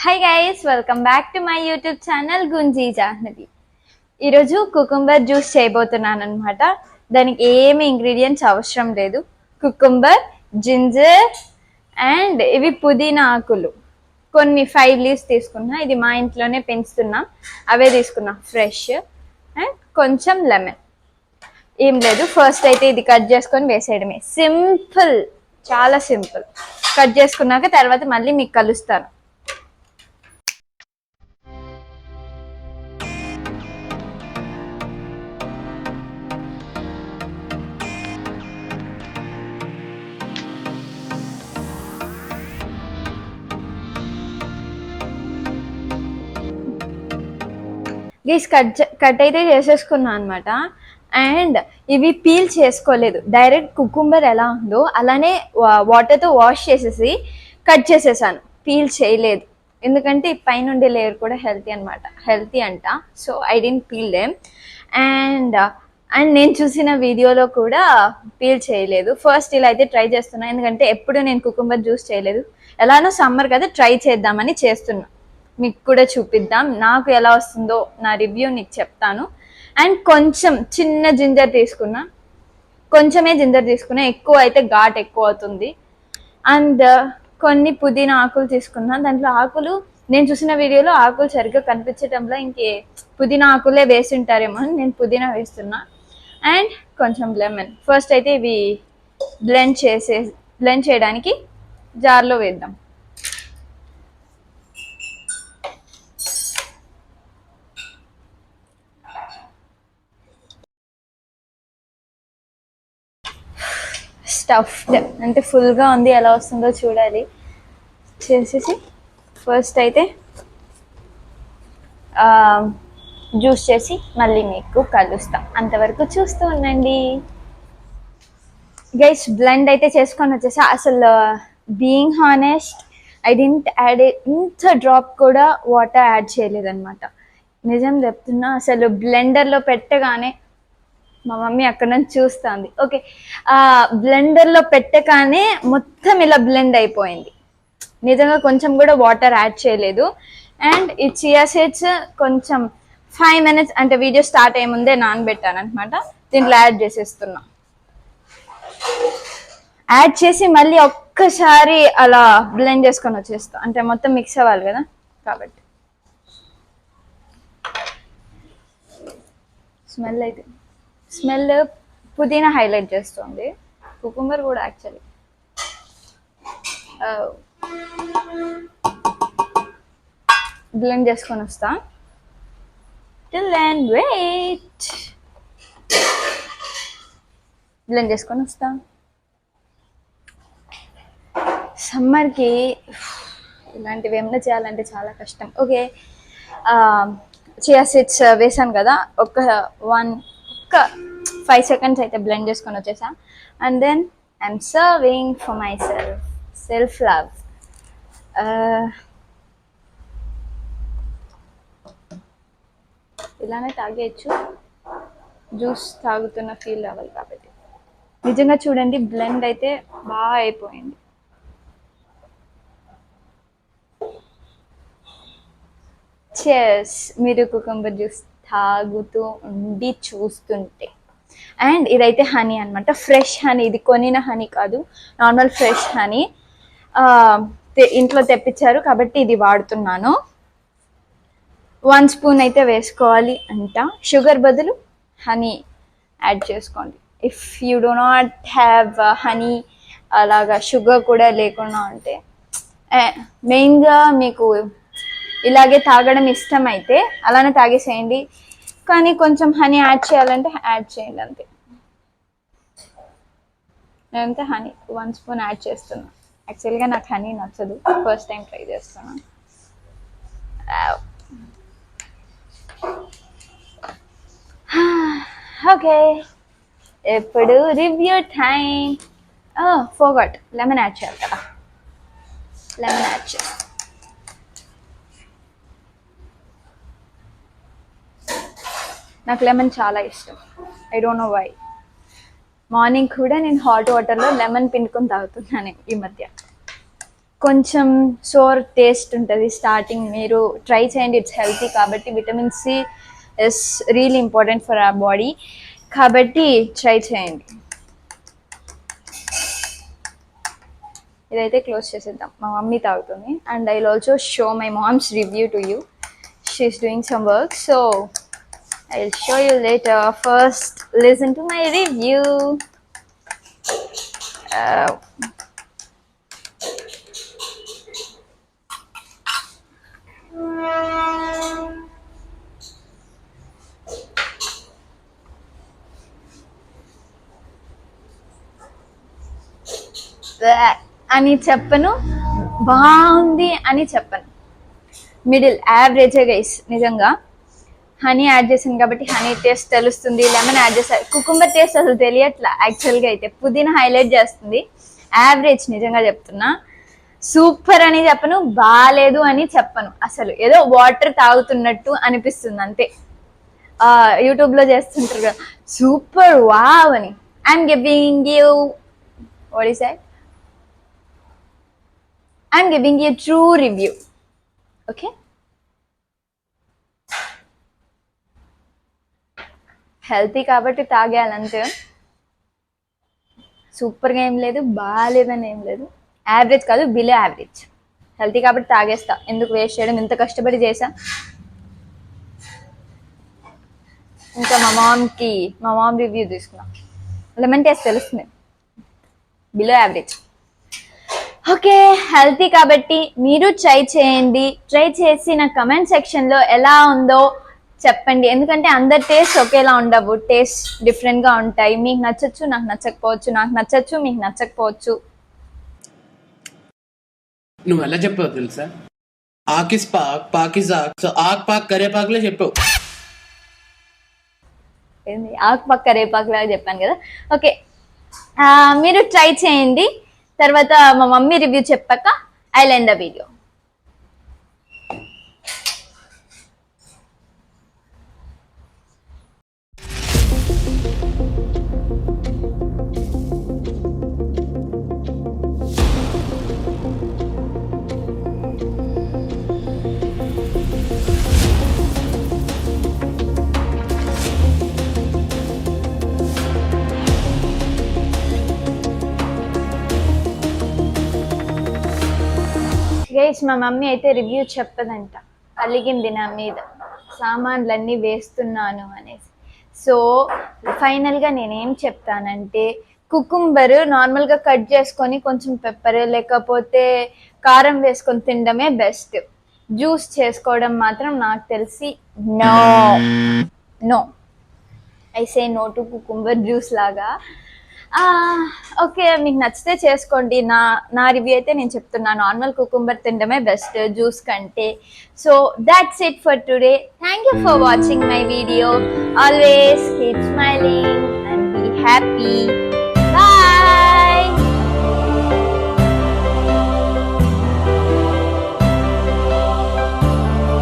Hi guys, welcome back to my YouTube channel Gunji Jahnavi. ఈరోజు cucumber juice చేయబోతున్నాను అనమాట. దానికి ఏమి ఇంగ్రీడియంట్స్ అవసరం లేదు. కుకుంబర్, జింజర్ అండ్ ఇవి పుదీనా ఆకులు కొన్ని 5 లీవ్స్ తీసుకున్నా. ఇది మా ఇంట్లోనే పెంచుతున్నాం, అవే తీసుకున్నా ఫ్రెష్. అండ్ కొంచెం లెమన్. ఏం లేదు, ఫస్ట్ అయితే ఇది కట్ చేసుకొని వేసేయడమే. సింపుల్, చాలా సింపుల్. కట్ చేసుకున్నాక తర్వాత మళ్ళీ మీకు కలుస్తాను. గీస్ కట్ అయితే చేసేసుకున్నా అనమాట. అండ్ ఇవి పీల్ చేసుకోలేదు, డైరెక్ట్ కుకుంబర్ ఎలా ఉందో అలానే వాటర్తో వాష్ చేసేసి కట్ చేసేసాను. పీల్ చేయలేదు, ఎందుకంటే పైనుండే లేయర్ కూడా హెల్తీ అంట. So I didn't peel them. And నేను చూసిన వీడియోలో కూడా పీల్ చేయలేదు. ఫస్ట్ ఇలా అయితే ట్రై చేస్తున్నా, ఎందుకంటే ఎప్పుడు నేను కుకుంబర్ జ్యూస్ చేయలేదు. ఎలానో సమ్మర్ కదా, ట్రై చేద్దామని చేస్తున్నా. మీకు కూడా చూపిద్దాం నాకు ఎలా వస్తుందో, నా రివ్యూ నీకు చెప్తాను. అండ్ కొంచెం చిన్న జింజర్ తీసుకున్నా, కొంచెమే జింజర్ తీసుకున్నా, ఎక్కువ అయితే ఘాట్ ఎక్కువ అవుతుంది. అండ్ కొన్ని పుదీనా ఆకులు తీసుకున్నా. దాంట్లో ఆకులు నేను చూసిన వీడియోలో ఆకులు సరిగ్గా కనిపించటంలో ఇంకే పుదీనా ఆకులే వేసి ఉంటారేమో అని నేను పుదీనా వేస్తున్నా. అండ్ కొంచెం లెమన్. ఫస్ట్ అయితే ఇవి బ్లెండ్ చేయడానికి జార్లో వేద్దాం. స్టఫ్డ్ అంటే ఫుల్గా ఉంది, ఎలా వస్తుందో చూడాలి. చేసేసి ఫస్ట్ అయితే జ్యూస్ చేసి మళ్ళీ మీకు కలుస్తాం. అంతవరకు చూస్తూ ఉండండి గైస్. బ్లెండ్ అయితే చేసుకొని వచ్చేసా. అసలు being honest, I didn't add ఇంత డ్రాప్ కూడా వాటర్ యాడ్ చేయలేదన్నమాట. నిజం చెప్తున్నా, అసలు బ్లెండర్లో పెట్టగానే మా మమ్మీ అక్కడ నుంచి చూస్తుంది. ఓకే, బ్లెండర్లో పెట్టగానే మొత్తం ఇలా బ్లెండ్ అయిపోయింది. నిజంగా కొంచెం కూడా వాటర్ యాడ్ చేయలేదు. అండ్ ఈ చియా సీడ్స్ కొంచెం 5 minutes అంటే వీడియో స్టార్ట్ అయ్యే ముందే నానబెట్టాను అనమాట. దీంట్లో యాడ్ చేసేస్తున్నా. యాడ్ చేసి మళ్ళీ ఒక్కసారి అలా బ్లెండ్ చేసుకొని వచ్చేస్తా, అంటే మొత్తం మిక్స్ అవ్వాలి కదా కాబట్టి. స్మెల్ పుదీనా హైలైట్ చేస్తుంది, కుకుంబర్ కూడా యాక్చువల్లీ. బ్లెండ్ చేసుకొని వస్తా. Till then wait. బ్లెండ్ చేసుకొని వస్తా. సమ్మర్కి ఇలాంటివి ఏమైనా చేయాలంటే చాలా కష్టం. ఓకే, చియా సీడ్స్ వేసాను కదా, ఒక 5 seconds అయితే బ్లెండ్ చేసుకొని వచ్చేసా. And then I'm serving for myself love. ఇలానే తాగేయచ్చు, జ్యూస్ తాగుతున్న ఫీల్ అవ్వాలి కాబట్టి. నిజంగా చూడండి, బ్లెండ్ అయితే బాగా అయిపోయింది. చెస్, మీరు కుకుంబర్ జ్యూస్ తాగుతూ ఉండి చూస్తుంటే. అండ్ ఇదైతే హనీ అనమాట, ఫ్రెష్ హనీ. ఇది కొనిన హనీ కాదు, నార్మల్ ఫ్రెష్ హనీ. ఇంట్లో తెప్పించారు కాబట్టి ఇది వాడుతున్నాను. 1 spoon అయితే వేసుకోవాలి అంట. షుగర్ బదులు హనీ యాడ్ చేసుకోండి. If you do not have honey, అలాగా షుగర్ కూడా లేకుండా ఉంటే, మెయిన్గా మీకు ఇలాగే తాగడం ఇష్టం అయితే అలానే తాగేసేయండి. కానీ కొంచెం హనీ యాడ్ చేయాలంటే యాడ్ చేయండి అంతే. నేనంతే హనీ 1 spoon యాడ్ చేస్తున్నా. యాక్చువల్గా నాకు హనీ నచ్చదు, ఫస్ట్ టైం ట్రై చేస్తున్నాను. ఓకే, ఇప్పుడు review time. Forgot, lemon add చేయాలి కదా. లెమన్ యాడ్ చేస్తాను. నాకు లెమన్ చాలా ఇష్టం, I don't know why. Morning కూడా నేను హాట్ వాటర్లో లెమన్ పిండుకొని తాగుతున్నాను ఈ మధ్య. కొంచెం సోర్ టేస్ట్ ఉంటుంది స్టార్టింగ్. మీరు ట్రై చేయండి, ఇట్స్ హెల్తీ కాబట్టి. Vitamin C is really important for our body కాబట్టి ట్రై చేయండి. ఇదైతే క్లోజ్ చేసేద్దాం, మా మమ్మీ తాగుతుంది. And I will also show my mom's review to you. She's doing some work, so I will show you later. First listen to my review. అని చెప్పను, బాగుంది అని చెప్పను, మిడిల్ యావరేజే గైస్. నిజంగా హనీ యాడ్ చేసింది కాబట్టి హనీ టేస్ట్ తెలుస్తుంది, లెమన్ యాడ్ చేస్తారు, కుకుంబర్ టేస్ట్ అసలు తెలియట్లా యాక్చువల్గా. అయితే పుదీనా హైలైట్ చేస్తుంది. యావరేజ్ నిజంగా చెప్తున్నా. సూపర్ అని చెప్పను, బాగాలేదు అని చెప్పను. అసలు ఏదో వాటర్ తాగుతున్నట్టు అనిపిస్తుంది అంతే. యూట్యూబ్లో చేస్తుంటారు కదా సూపర్ వావ్ అని. I'm giving you what is that, I'm giving you a true review. Okay? Healthy కాబట్టి తాగేయాలంతే. సూపర్గా ఏం లేదు, బాగాలేదని ఏం లేదు, యావరేజ్ కాదు, బిలో యావరేజ్. హెల్తీ కాబట్టి తాగేస్తా, ఎందుకు వేస్ట్ చేయడం, ఇంత కష్టపడి చేసా. ఇంకా మా మామ్ రివ్యూ తీసుకున్నా, లెమన్ టేస్ట్ తెలుస్తుంది, బిలో యావరేజ్. ఓకే, హెల్తీ కాబట్టి మీరు ట్రై చేయండి. ట్రై చేసి నా కమెంట్ సెక్షన్లో ఎలా ఉందో చెప్పండి. ఎందుకంటే అందరి టేస్ట్ ఒకేలా ఉండవు, టేస్ట్ డిఫరెంట్గా ఉంటాయి. మీకు నచ్చచ్చు, నాకు నచ్చకపోవచ్చు, నాకు నచ్చచ్చు, మీకు నచ్చకపోవచ్చు. నువ్వు ఎలా చెప్పావు తెలుసా? ఆకిస్ పాక్ పాకిస్ ఆక్, సో ఆక్ పాక్ కరేపాకులే చెప్పావు. ఏంది ఆకు పాక్ కరేపాకులాగా చెప్పాను కదా. ఓకే, మీరు ట్రై చేయండి. తర్వాత మా మమ్మీ రివ్యూ చెప్పాక I will end the video. Guys, మా మమ్మీ అయితే రివ్యూ చెప్పదంట, అలిగింది నా మీద, సామాన్లన్నీ వేస్తున్నాను అనేసి. సో ఫైనల్గా నేనేం చెప్తానంటే, కుకుంబర్ నార్మల్గా కట్ చేసుకొని కొంచెం పెప్పర్ లేకపోతే కారం వేసుకొని తినడమే బెస్ట్. జ్యూస్ చేసుకోవడం మాత్రం నాకు తెలిసి no I say no to cucumber juice లాగా. ఓకే, మీకు నచ్చితే చేసుకోండి. నా రివ్యూ అయితే నేను చెప్తున్నా, నార్మల్ కుకుంబర్ తినడమే బెస్ట్ జ్యూస్ కంటే. So that's it for today. Thank you for watching my video. Always keep smiling and be happy.